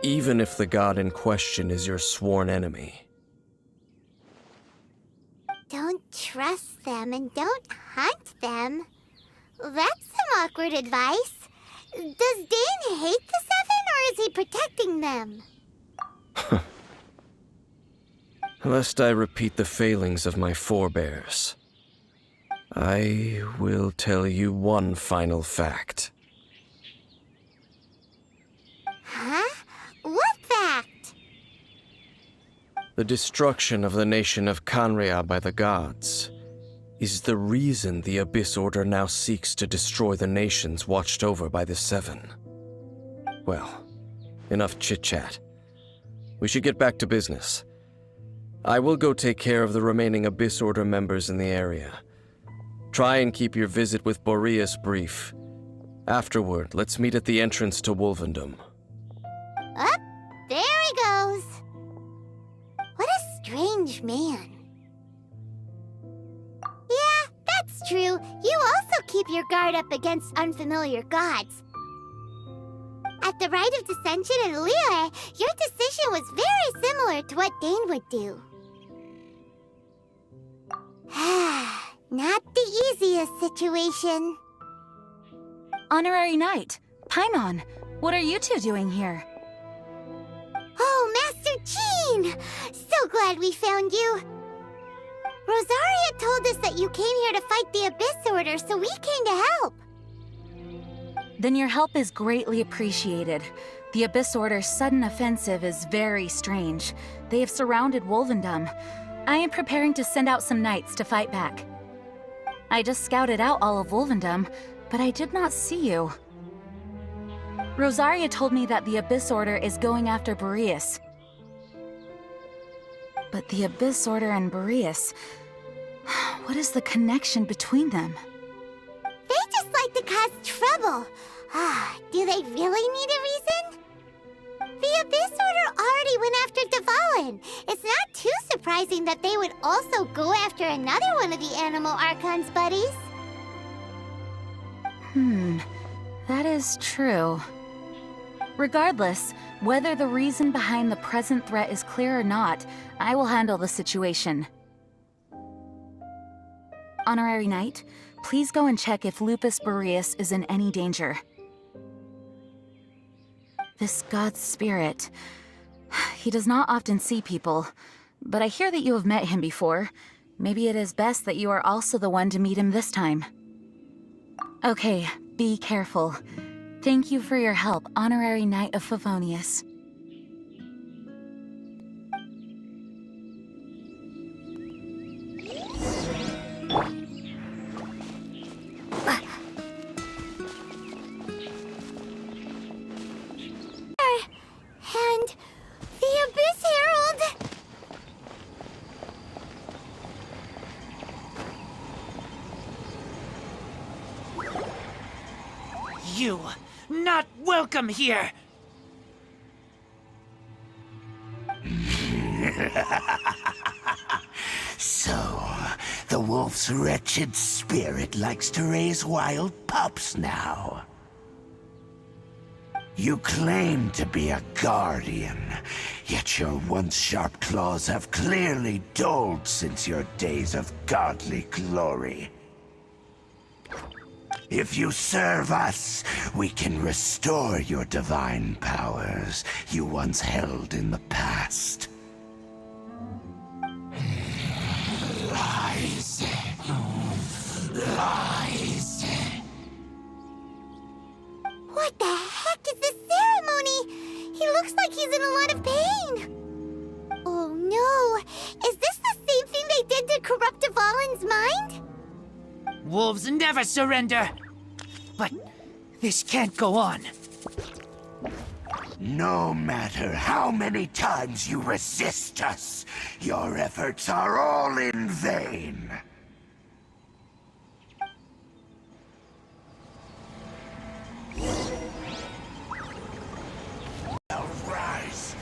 even if the god in question is your sworn enemy. Don't trust them and don't hunt them. That's some awkward advice. Does Dane hate the Seven, or is he protecting them? Lest I repeat the failings of my forebears, I will tell you one final fact. Huh? What fact? The destruction of the nation of Canrea by the gods is the reason the Abyss Order now seeks to destroy the nations watched over by the Seven. Well, enough chit-chat. We should get back to business. I will go take care of the remaining Abyss Order members in the area. Try and keep your visit with Boreas brief. Afterward, let's meet at the entrance to Wolvendom. Up, there he goes. What a strange man. Yeah, that's true. You also keep your guard up against unfamiliar gods. At the Rite of Dissension in Liyue, your decision was very similar to what Dane would do. Not the easiest situation. Honorary Knight, Paimon, what are you two doing here? Oh, Master Jean! So glad we found you. Rosaria told us that you came here to fight the Abyss Order, so we came to help. Then your help is greatly appreciated. The Abyss Order's sudden offensive is very strange. They have surrounded Wolvendom. I am preparing to send out some knights to fight back. I just scouted out all of Wolvendom, but I did not see you. Rosaria told me that the Abyss Order is going after Boreas. But the Abyss Order and Boreas... what is the connection between them? They just like to cause trouble. Do they really need a reason? The Abyss Order already went after Dvalin. It's not too surprising that they would also go after another one of the Animal Archon's buddies. That is true. Regardless, whether the reason behind the present threat is clear or not, I will handle the situation. Honorary Knight, please go and check if Lupus Boreas is in any danger. This god's spirit... he does not often see people, but I hear that you have met him before. Maybe it is best that you are also the one to meet him this time. Okay, be careful. Thank you for your help, Honorary Knight of Favonius. And the Abyss Herald! You, not welcome here! So, the wolf's wretched spirit likes to raise wild pups now. You claim to be a guardian, yet your once sharp claws have clearly dulled since your days of godly glory. If you serve us, we can restore your divine powers you once held in the past. Lies. Lies. What the heck is this ceremony? He looks like he's in a lot of pain. Oh no! Is this the same thing they did to corrupt Dvalin's mind? Wolves never surrender! But this can't go on. No matter how many times you resist us, your efforts are all in vain. Arise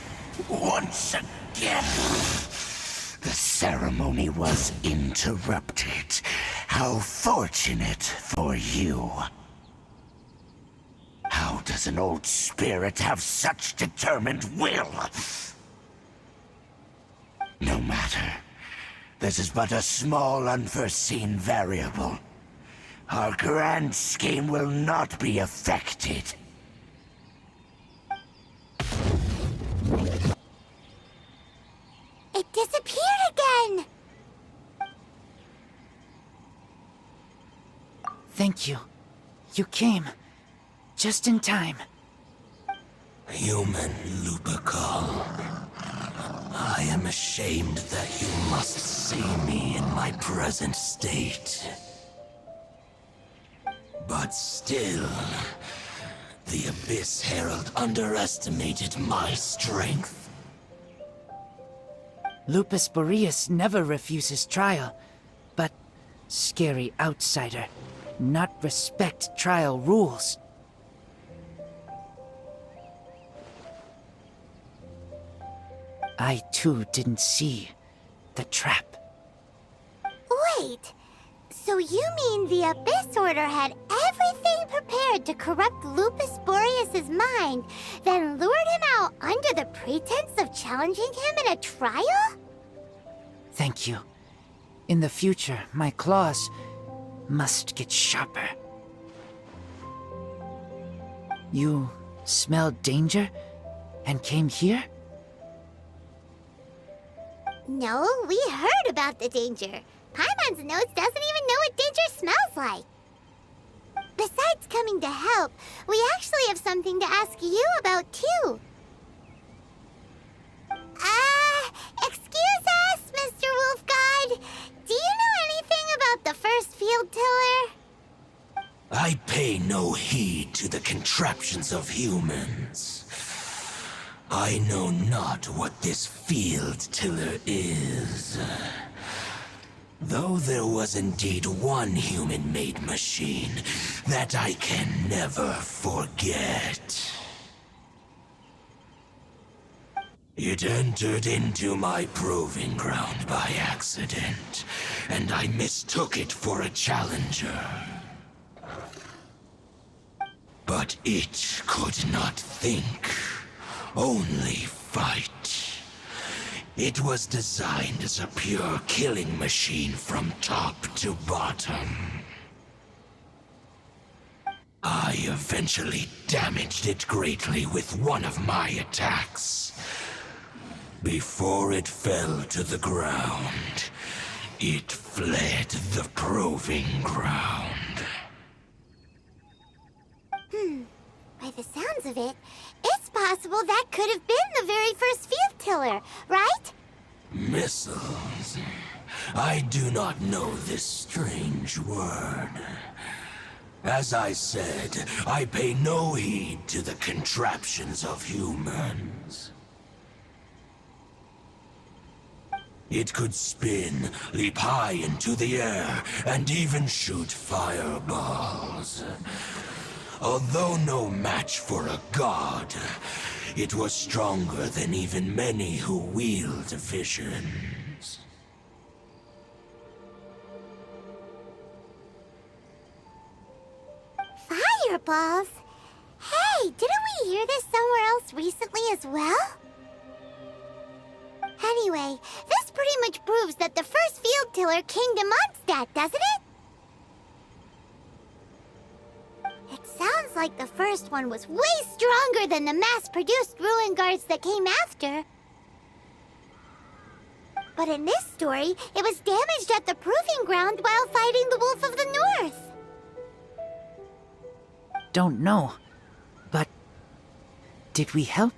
once again. The ceremony was interrupted. How fortunate for you. How does an old spirit have such determined will? No matter. This is but a small, unforeseen variable. Our grand scheme will not be affected. It disappeared again! Thank you. You came. Just in time. Human Lupercal. I am ashamed that you must see me in my present state. But still, the Abyss Herald underestimated my strength. Lupus Boreas never refuses trial, but scary outsider, not respect trial rules. I too didn't see the trap. Wait, so you mean the Abyss Order had everything prepared to corrupt Lupus Boreas' mind, then lured him out under the pretense of challenging him in a trial? Thank you. In the future, my claws must get sharper. You smelled danger and came here? No, we heard about the danger. Paimon's nose doesn't even know what danger smells like. Besides coming to help, we actually have something to ask you about, too. Excuse us, Mr. Wolf God. Do you know anything about the first field tiller? I pay no heed to the contraptions of humans. I know not what this field tiller is. Though there was indeed one human-made machine that I can never forget. It entered into my proving ground by accident, and I mistook it for a challenger. But it could not think, only fight. It was designed as a pure killing machine from top to bottom. I eventually damaged it greatly with one of my attacks. Before it fell to the ground, it fled the proving ground. By the sounds of it, it's possible that could have been the very first field tiller, right? Missiles. I do not know this strange word. As I said, I pay no heed to the contraptions of humans. It could spin, leap high into the air, and even shoot fireballs. Although no match for a god, it was stronger than even many who wield visions. Fireballs? Hey, didn't we hear this somewhere else recently as well? Anyway, this pretty much proves that the first field tiller came to Mondstadt, doesn't it? It sounds like the first one was way stronger than the mass-produced ruin guards that came after. But in this story, it was damaged at the proving ground while fighting the Wolf of the North. Don't know, but did we help?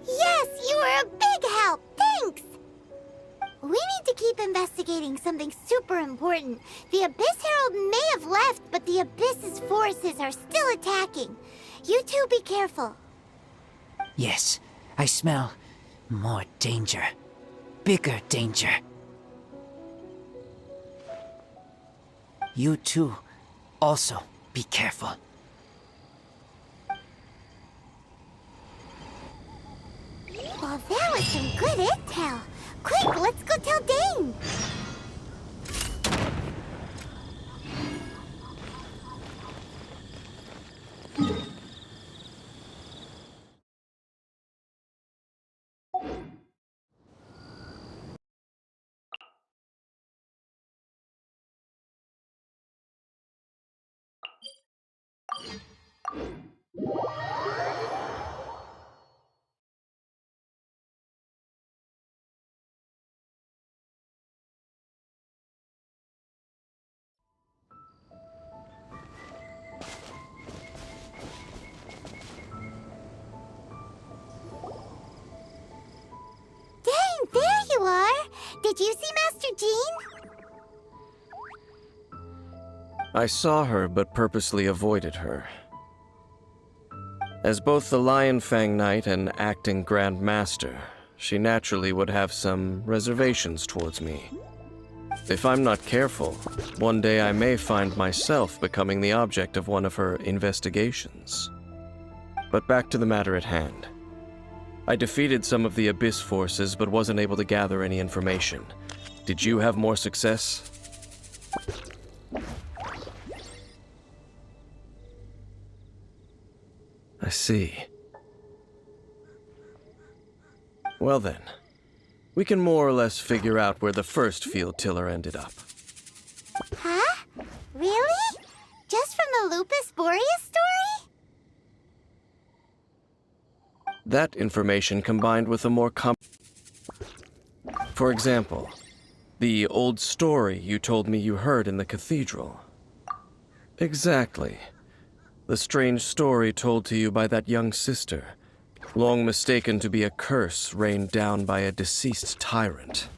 Yes, you were a big help. Thanks. We need to keep investigating something super important. The Abyss Herald may have left, but the Abyss's forces are still attacking. You two be careful. Yes, I smell more danger. Bigger danger. You too, also be careful. Well, that was some good intel. Quick, let's go tell Dane. Dang, there you are! Did you see Master Jean? I saw her, but purposely avoided her. As both the Lion Fang Knight and acting Grand Master, she naturally would have some reservations towards me. If I'm not careful, one day I may find myself becoming the object of one of her investigations. But back to the matter at hand. I defeated some of the Abyss forces, but wasn't able to gather any information. Did you have more success? I see. Well then, we can more or less figure out where the first field tiller ended up. Huh? Really? Just from the Lupus Boreas story? That information combined with a more For example, the old story you told me you heard in the cathedral. Exactly. The strange story told to you by that young sister, long mistaken to be a curse rained down by a deceased tyrant.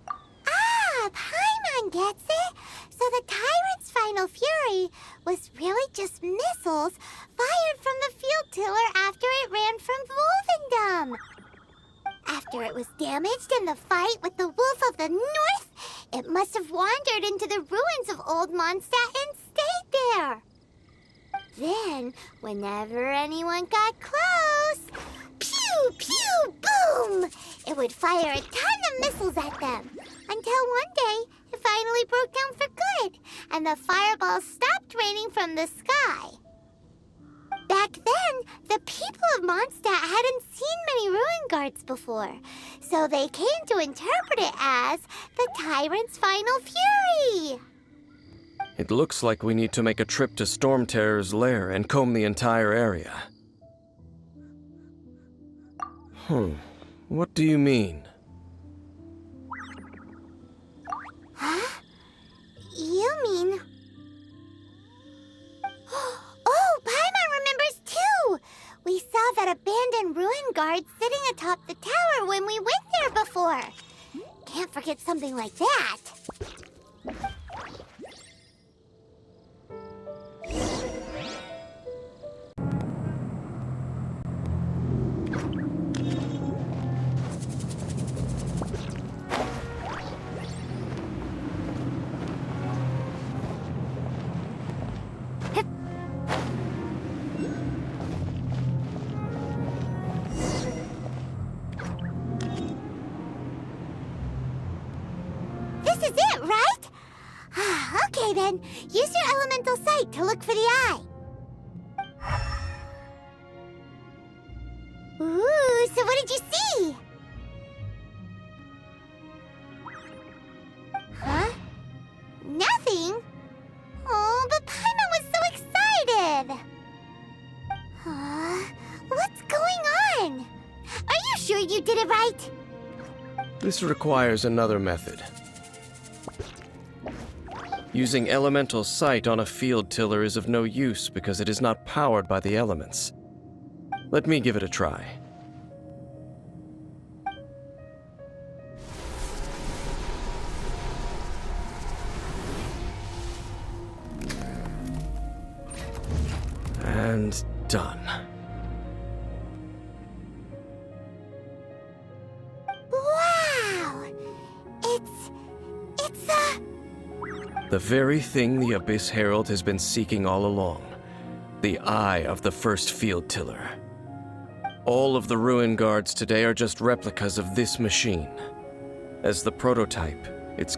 Ah, Paimon gets it! So the tyrant's final fury was really just missiles fired from the field tiller after it ran from Wolvendom. After it was damaged in the fight with the Wolf of the North, it must have wandered into the ruins of Old Mondstadt and stayed there. Then, whenever anyone got close, pew, pew, boom! It would fire a ton of missiles at them, until one day it finally broke down for good, and the fireballs stopped raining from the sky. Back then, the people of Mondstadt hadn't seen many ruin guards before, so they came to interpret it as the tyrant's final fury. It looks like we need to make a trip to Storm Terror's lair and comb the entire area. What do you mean? Huh? You mean... Oh, Paimon remembers too! We saw that abandoned ruin guard sitting atop the tower when we went there before. Can't forget something like that. This is it, right? Okay then, use your elemental sight to look for the eye. Ooh, so what did you see? Huh? Nothing? Oh, but Paimon was so excited! What's going on? Are you sure you did it right? This requires another method. Using elemental sight on a field tiller is of no use because it is not powered by the elements. Let me give it a try. And done. Wow! It's The very thing the Abyss Herald has been seeking all along. The eye of the first field tiller. All of the ruin guards today are just replicas of this machine. As the prototype, its